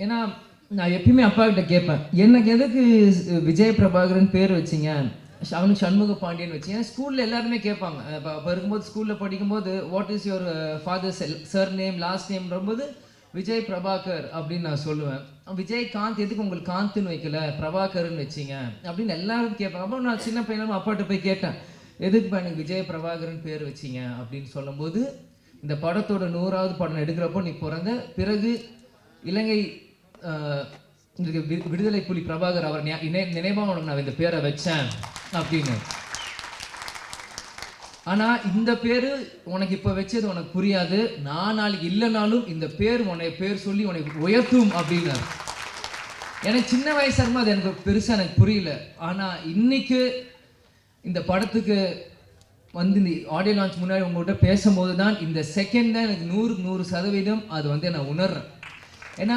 ஏன்னா நான் எப்பயுமே அப்பா கிட்ட கேட்பேன், எனக்கு எதுக்கு விஜய் பிரபாகரன் பேர் வச்சிங்க, அவனுக்கு சண்முக பாண்டியன் வச்சிங்க. ஸ்கூலில் எல்லாருமே கேட்பாங்க. இப்போ இருக்கும்போது ஸ்கூலில் படிக்கும்போது what is your father surname last நேம்ன்றபோது விஜய் பிரபாகர் அப்படின்னு நான் சொல்லுவேன். விஜய் காந்த் எதுக்கு உங்களுக்கு காந்த்னு வைக்கல பிரபாகர்னு வச்சிங்க அப்படின்னு எல்லாரும் கேட்பாங்க. அப்போ நான் சின்ன பையனும் அப்பாட்ட போய் கேட்டேன், எதுக்குப்பா எனக்கு விஜய் பிரபாகரன் பேர் வச்சிங்க அப்படின்னு சொல்லும்போது, இந்த படத்தோட 100வது படம் எடுக்கிறப்போ நீ பிறந்த பிறகு இலங்கை விடுதலை புலி பிரபாகர் அவர் நினைவாக உனக்கு நான் இந்த பேரை வச்சேன் அப்படின்னு. ஆனா இந்த பேரு உனக்கு இப்ப வச்சது உனக்கு புரியாது, நான் நாளைக்கு இல்லைனாலும் இந்த பேர் உன்னை பேர் சொல்லி உனக்கு உயர்த்தும் அப்படின்னாரு. எனக்கு சின்ன வயசா இருக்கும் அது எனக்கு பெருசா எனக்கு புரியல. ஆனா இன்னைக்கு இந்த படத்துக்கு வந்து இந்த ஆடியோ லான்ச் முன்னாடி உங்கள்கிட்ட பேசும்போது தான் இந்த செகண்ட் தான் எனக்கு 100% அது வந்து நான் உணர்றேன். ஏன்னா